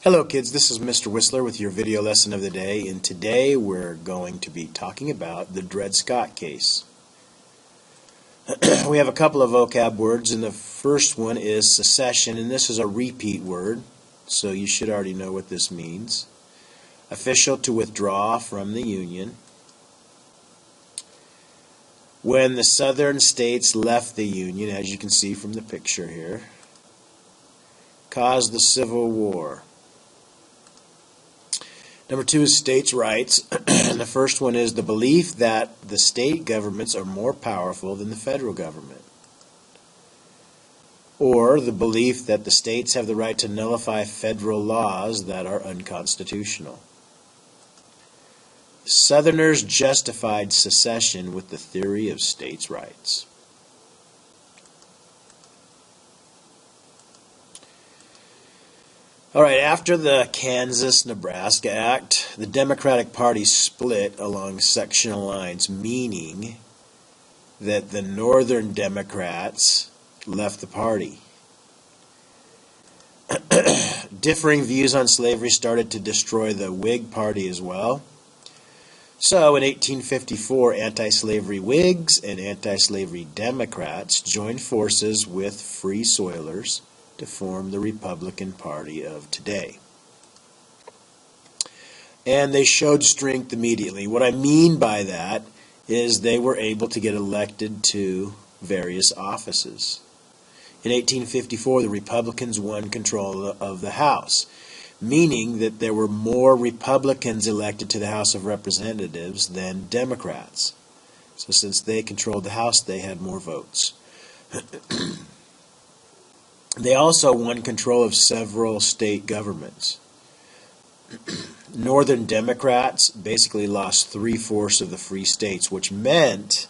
Hello kids, this is Mr. Whistler with your video lesson of the day, and today we're going to be talking about the Dred Scott case. We have a couple of vocab words, and the first one is secession, and this is a repeat word, so you should already know what this means. Official, to withdraw from the Union. When the southern states left the Union, as you can see from the picture here, caused the Civil War. Number two is states' rights. And the first one is the belief that the state governments are more powerful than the federal government. Or the belief that the states have the right to nullify federal laws that are unconstitutional. Southerners justified secession with the theory of states' rights. All right, after the Kansas-Nebraska Act, the Democratic Party split along sectional lines, meaning that the Northern Democrats left the party. Differing views on slavery started to destroy the Whig Party as well. So in 1854, anti-slavery Whigs and anti-slavery Democrats joined forces with Free Soilers to form the Republican Party of today. And they showed strength immediately. What I mean by that is they were able to get elected to various offices. In 1854, the Republicans won control of the House, meaning that there were more Republicans elected to the House of Representatives than Democrats. So since they controlled the House, they had more votes. They also won control of several state governments. Northern Democrats basically lost 3/4 of the free states, which meant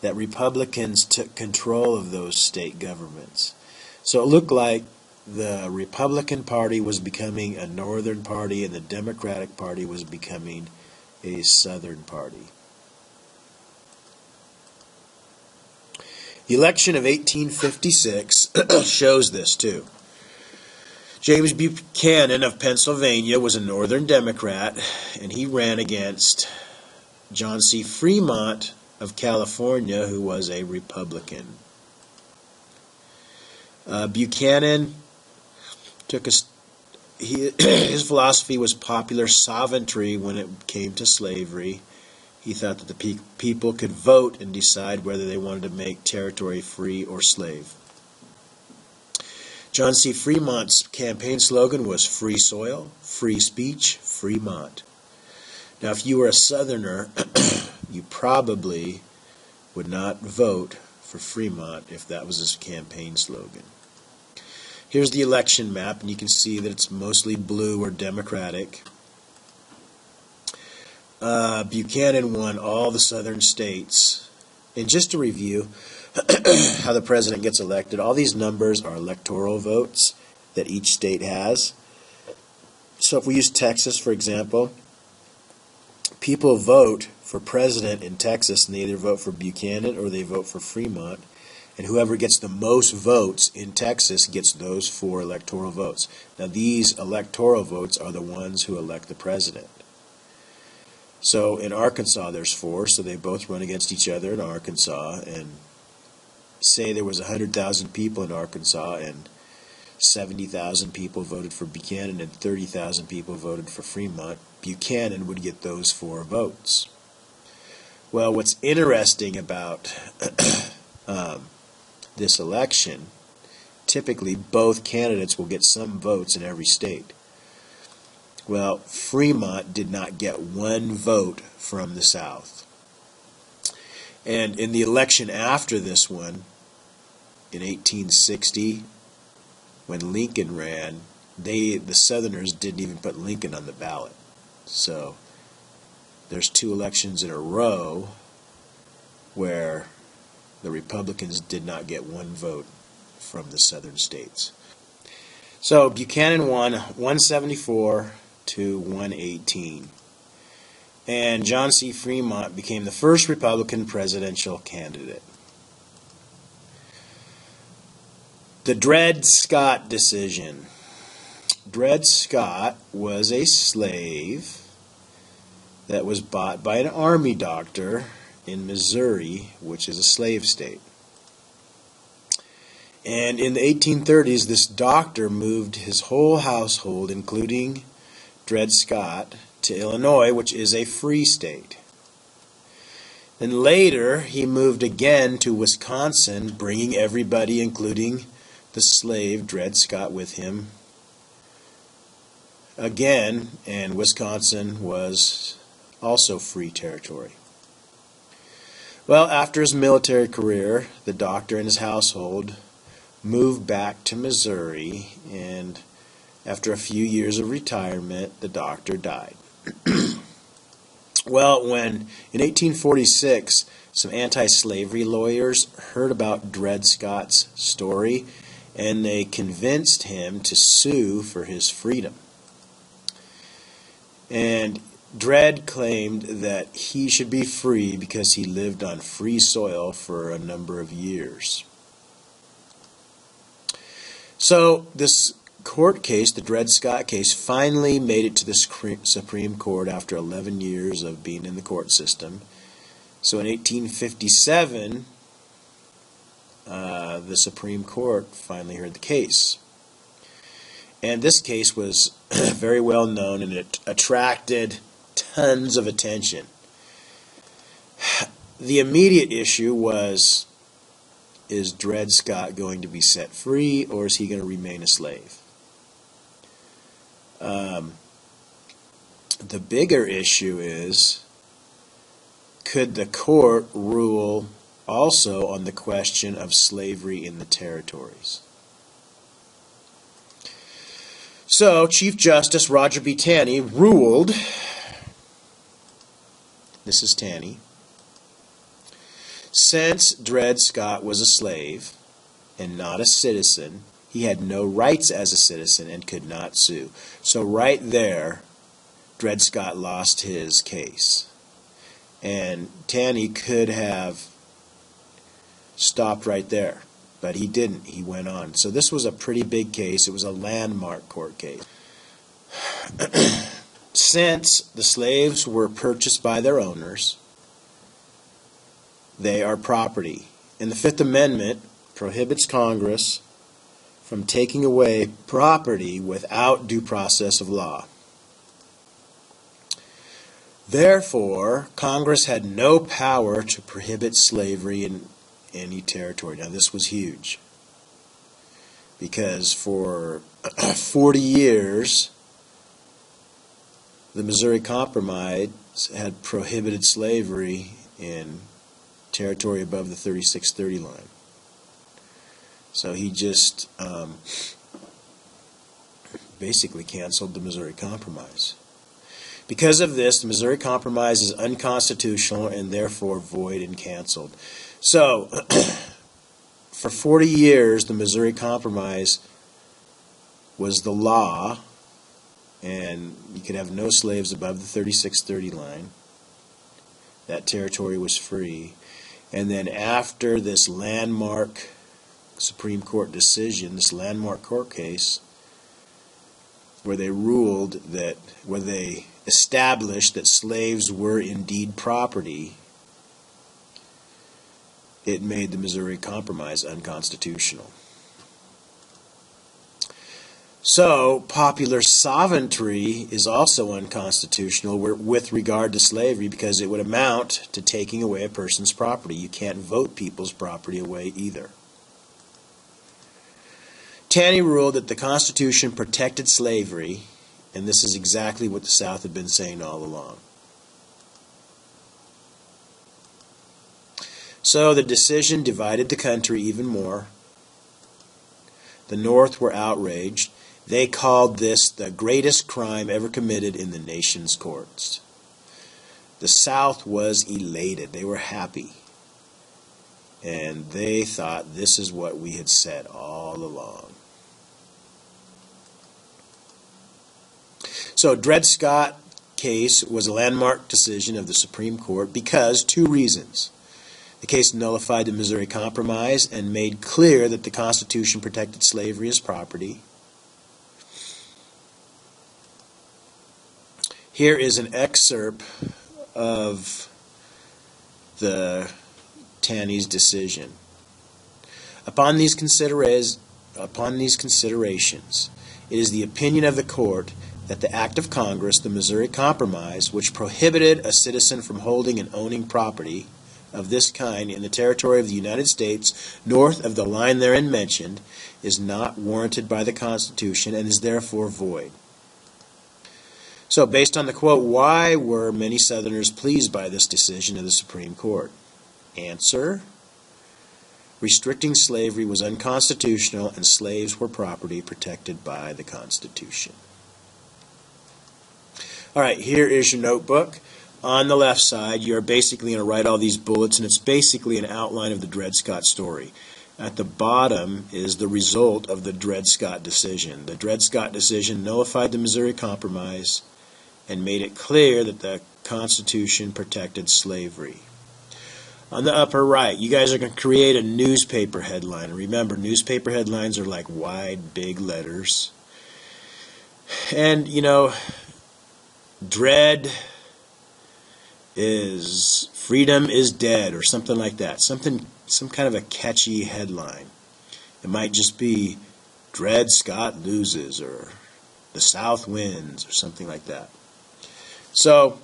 that Republicans took control of those state governments. So it looked like the Republican Party was becoming a Northern Party and the Democratic Party was becoming a Southern Party. The election of 1856 shows this too. James Buchanan of Pennsylvania was a Northern Democrat, and he ran against John C. Fremont of California, who was a Republican. Buchanan took his philosophy was popular sovereignty when it came to slavery. He thought that the people could vote and decide whether they wanted to make territory free or slave. John C. Fremont's campaign slogan was free soil, free speech, Fremont. Now, if you were a Southerner, you probably would not vote for Fremont if that was his campaign slogan. Here's the election map, and you can see that it's mostly blue or Democratic. Buchanan won all the southern states. And just to review how the president gets elected, all these numbers are electoral votes that each state has. So if we use Texas, for example, people vote for president in Texas, and they either vote for Buchanan or they vote for Fremont. And whoever gets the most votes in Texas gets those 4 electoral votes. Now these electoral votes are the ones who elect the president. So in Arkansas there's 4, so they both run against each other in Arkansas, and say there was 100,000 people in Arkansas and 70,000 people voted for Buchanan and 30,000 people voted for Fremont, Buchanan would get those 4 votes. Well, what's interesting about this election, typically both candidates will get some votes in every state. Well, Fremont did not get 1 vote from the South. And in the election after this one, in 1860, when Lincoln ran, the Southerners didn't even put Lincoln on the ballot. So there's 2 elections in a row where the Republicans did not get 1 vote from the southern states. So Buchanan won 174 to 118. And John C. Fremont became the first Republican presidential candidate. The Dred Scott decision. Dred Scott was a slave that was bought by an army doctor in Missouri, which is a slave state. And in the 1830s, this doctor moved his whole household, including Dred Scott, to Illinois, which is a free state. Then later, he moved again to Wisconsin, bringing everybody, including the slave Dred Scott, with him again, and Wisconsin was also free territory. Well, after his military career, the doctor and his household moved back to Missouri, and after a few years of retirement, the doctor died. Well, when in 1846 some anti-slavery lawyers heard about Dred Scott's story, and they convinced him to sue for his freedom. And Dred claimed that he should be free because he lived on free soil for a number of years. So this court case, the Dred Scott case, finally made it to the Supreme Court after 11 years of being in the court system. So in 1857, the Supreme Court finally heard the case. And this case was very well known, and it attracted tons of attention. The immediate issue was, is Dred Scott going to be set free, or is he going to remain a slave? The bigger issue is, could the court rule also on the question of slavery in the territories? So, Chief Justice Roger B. Taney ruled, this is Taney, since Dred Scott was a slave and not a citizen, he had no rights as a citizen and could not sue. So right there, Dred Scott lost his case. And Taney could have stopped right there, but he didn't. He went on. So this was a pretty big case. It was a landmark court case. Since the slaves were purchased by their owners, they are property. And the Fifth Amendment prohibits Congress from taking away property without due process of law. Therefore, Congress had no power to prohibit slavery in any territory. Now, this was huge, because for 40 years, the Missouri Compromise had prohibited slavery in territory above the 3630 line. So he just basically canceled the Missouri Compromise. Because of this, the Missouri Compromise is unconstitutional and therefore void and canceled. So, for 40 years, the Missouri Compromise was the law, and you could have no slaves above the 3630 line. That territory was free. And then after this landmark Supreme Court decision, this landmark court case, where they ruled that, where they established that slaves were indeed property, it made the Missouri Compromise unconstitutional. So, popular sovereignty is also unconstitutional with regard to slavery, because it would amount to taking away a person's property. You can't vote people's property away either. Taney ruled that the Constitution protected slavery, and this is exactly what the South had been saying all along. So the decision divided the country even more. The North were outraged. They called this the greatest crime ever committed in the nation's courts. The South was elated. They were happy. And they thought, this is what we had said all along. So Dred Scott case was a landmark decision of the Supreme Court because two reasons. The case nullified the Missouri Compromise and made clear that the Constitution protected slavery as property. Here is an excerpt of the Taney's decision. Upon these considerations, it is the opinion of the court that the act of Congress, the Missouri Compromise, which prohibited a citizen from holding and owning property of this kind in the territory of the United States north of the line therein mentioned, is not warranted by the Constitution and is therefore void. So, based on the quote, why were many Southerners pleased by this decision of the Supreme Court? Answer: restricting slavery was unconstitutional and slaves were property protected by the Constitution. All right, here is your notebook. On the left side, you're basically going to write all these bullets, and it's basically an outline of the Dred Scott story. At the bottom is the result of the Dred Scott decision. The Dred Scott decision nullified the Missouri Compromise and made it clear that the Constitution protected slavery. On the upper right, you guys are going to create a newspaper headline. And remember, newspaper headlines are like wide, big letters. And, you know, Dred is freedom is dead, or something like that. Some kind of a catchy headline. It might just be Dred Scott loses, or the South wins, or something like that. So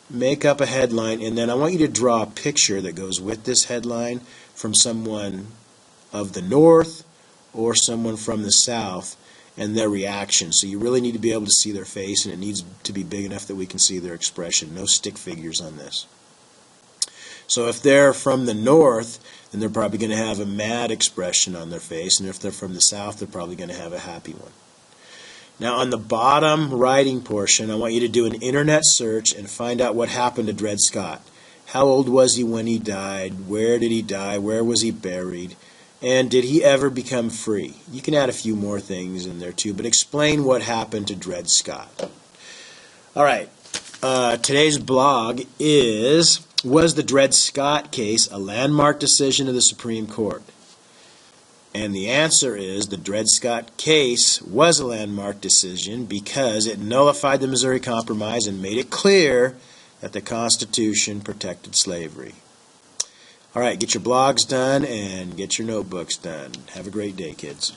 make up a headline, and then I want you to draw a picture that goes with this headline from someone of the North or someone from the South and their reaction. So you really need to be able to see their face, and it needs to be big enough that we can see their expression. No stick figures on this. So if they're from the North, then they're probably going to have a mad expression on their face, and if they're from the South, they're probably going to have a happy one. Now on the bottom writing portion, I want you to do an internet search and find out what happened to Dred Scott. How old was he when he died? Where did he die? Where was he buried? And did he ever become free? You can add a few more things in there too, but explain what happened to Dred Scott. All right, today's blog is, was the Dred Scott case a landmark decision of the Supreme Court? And the answer is the Dred Scott case was a landmark decision because it nullified the Missouri Compromise and made it clear that the Constitution protected slavery. All right, get your blogs done and get your notebooks done. Have a great day, kids.